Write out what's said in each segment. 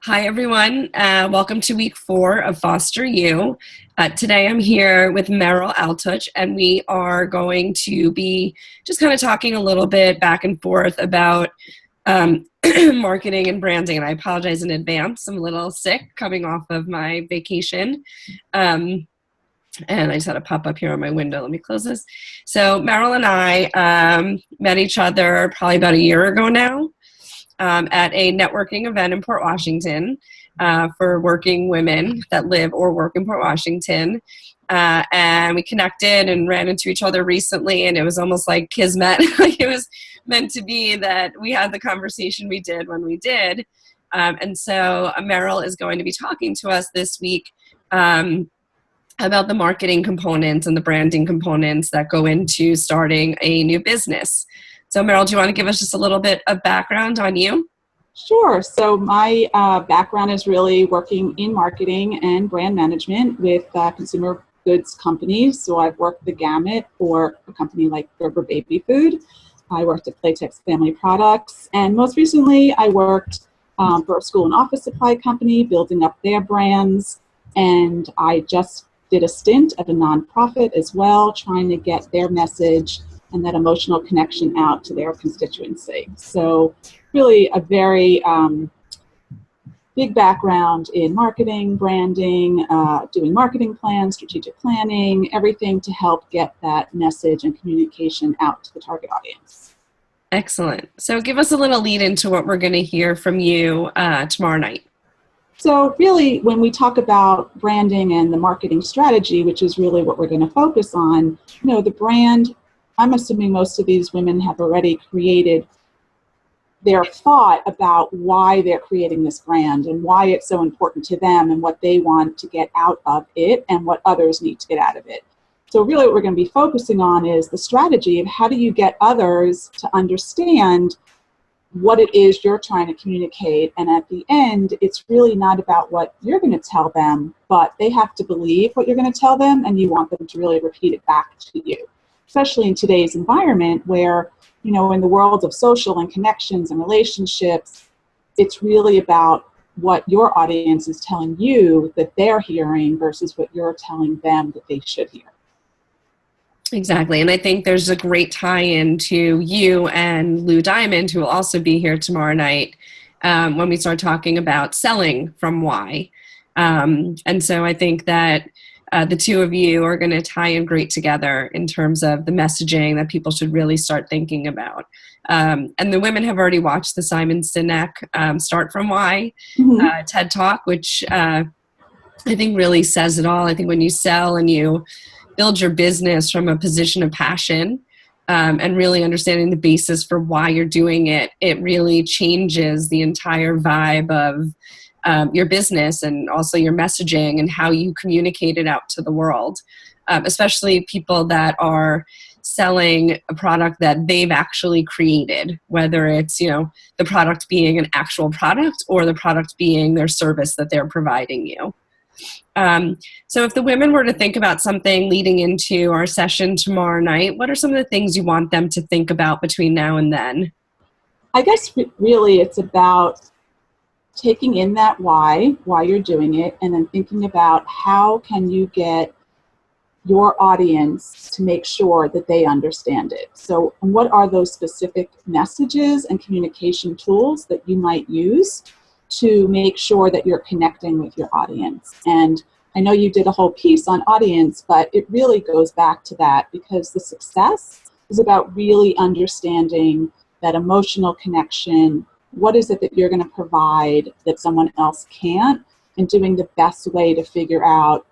Hi, everyone. Welcome to week 4 of FosterU. Today I'm here with Meryl and we are going to be just kind of talking a little bit back and forth about marketing and branding. And I apologize in advance. I'm a little sick coming off of my vacation. And I just had a pop up here on my window. Let me close this. So Meryl and I met each other probably about a year ago now. At a networking event in Port Washington for working women that live or work in Port Washington. And we connected and ran into each other recently, and it was almost like kismet. Like it was meant to be that we had the conversation we did when we did. And so Meryl is going to be talking to us this week about the marketing components and the branding components that go into starting a new business. So Meryl, do you want to give us just a little bit of background on you? Sure. So my background is really working in marketing and brand management with consumer goods companies. So I've worked the gamut for a company like Gerber Baby Food. I worked at Playtex Family Products. And most recently, I worked for a school and office supply company, building up their brands. And I just did a stint at a nonprofit as well, trying to get their message and that emotional connection out to their constituency. So really a very big background in marketing, branding, doing marketing plans, strategic planning, everything to help get that message and communication out to the target audience. Excellent. So give us a little lead into what we're going to hear from you tomorrow night. So really, when we talk about branding and the marketing strategy, which is really what we're going to focus on, the brand, I'm assuming most of these women have already created their thought about why they're creating this brand and why it's so important to them and what they want to get out of it and what others need to get out of it. So really what we're going to be focusing on is the strategy of how do you get others to understand what it is you're trying to communicate. And at the end, it's really not about what you're going to tell them, but they have to believe what you're going to tell them, and you want them to really repeat it back to you. Especially in today's environment where, in the world of social and connections and relationships, it's really about what your audience is telling you that they're hearing versus what you're telling them that they should hear. Exactly. And I think there's a great tie-in to you and Lou Diamond, who will also be here tomorrow night when we start talking about selling from why. And so I think that the two of you are going to tie in great together in terms of the messaging that people should really start thinking about. And the women have already watched the Simon Sinek Start From Why TED Talk, which I think really says it all. I think when you sell and you build your business from a position of passion and really understanding the basis for why you're doing it, it really changes the entire vibe of your business and also your messaging and how you communicate it out to the world, especially people that are selling a product that they've actually created, whether it's, the product being an actual product or the product being their service that they're providing you. So if the women were to think about something leading into our session tomorrow night, what are some of the things you want them to think about between now and then? I guess really it's about taking in that why you're doing it, and then thinking about how can you get your audience to make sure that they understand it. So what are those specific messages and communication tools that you might use to make sure that you're connecting with your audience? And I know you did a whole piece on audience, but it really goes back to that, because the success is about really understanding that emotional connection. What is it that you're going to provide that someone else can't, and doing the best way to figure out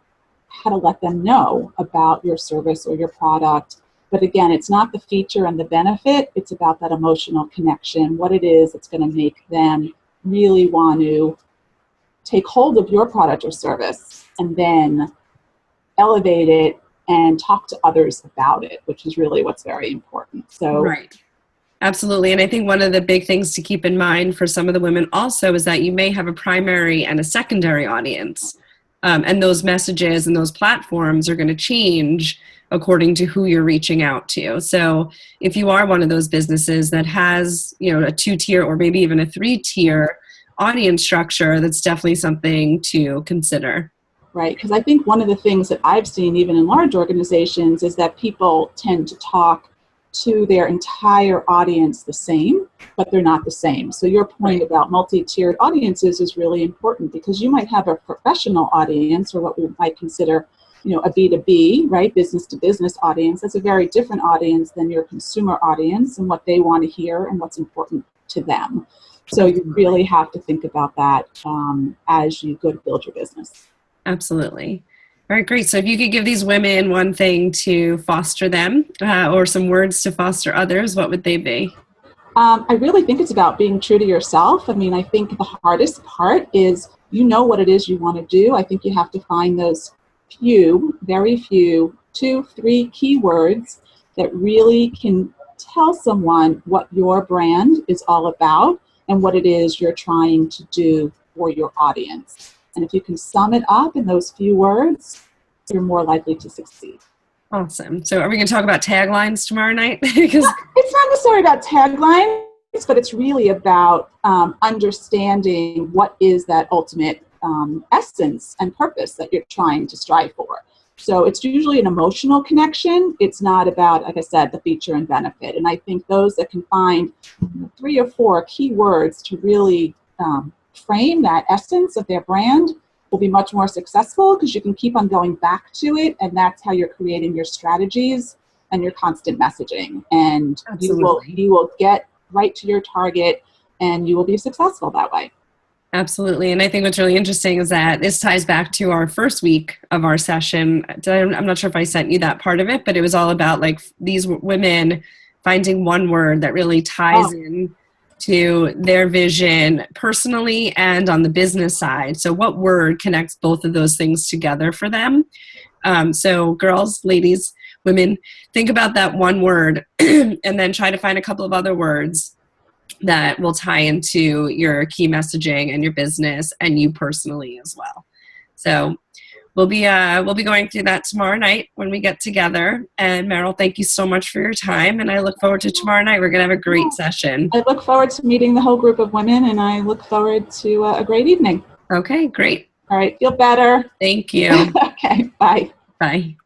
how to let them know about your service or your product. But again, it's not the feature and the benefit, it's about that emotional connection, what it is that's going to make them really want to take hold of your product or service and then elevate it and talk to others about it, which is really what's very important. So right. Absolutely. And I think one of the big things to keep in mind for some of the women also is that you may have a primary and a secondary audience. And those messages and those platforms are going to change according to who you're reaching out to. So if you are one of those businesses that has, a 2-tier or maybe even a 3-tier audience structure, that's definitely something to consider. Right, because I think one of the things that I've seen even in large organizations is that people tend to talk to their entire audience the same, but they're not the same. So your point about multi-tiered audiences is really important, because you might have a professional audience, or what we might consider, a B2B, right, business to business audience. That's a very different audience than your consumer audience and what they want to hear and what's important to them. So you really have to think about that as you go to build your business. Absolutely. All right, great. So if you could give these women one thing to foster them, or some words to foster others, what would they be? I really think it's about being true to yourself. I mean, I think the hardest part is what it is you want to do. I think you have to find those very few, 2-3 keywords that really can tell someone what your brand is all about and what it is you're trying to do for your audience. And if you can sum it up in those few words, you're more likely to succeed. Awesome. So are we going to talk about taglines tomorrow night? Because it's not necessarily about taglines, but it's really about understanding what is that ultimate essence and purpose that you're trying to strive for. So it's usually an emotional connection. It's not about, like I said, the feature and benefit. And I think those that can find 3 or 4 key words to really frame that essence of their brand will be much more successful, because you can keep on going back to it, and that's how you're creating your strategies and your constant messaging. And you will get right to your target, and you will be successful that way. Absolutely. And I think what's really interesting is that this ties back to our first week of our session. I'm not sure if I sent you that part of it, but it was all about like these women finding one word that really ties in to their vision personally and on the business side. So what word connects both of those things together for them? So girls, ladies, women, think about that one word and then try to find a couple of other words that will tie into your key messaging and your business and you personally as well. So we'll be going through that tomorrow night when we get together. And Meryl, thank you so much for your time. And I look forward to tomorrow night. We're going to have a great session. I look forward to meeting the whole group of women, and I look forward to a great evening. Okay, great. All right. Feel better. Thank you. Okay. Bye. Bye.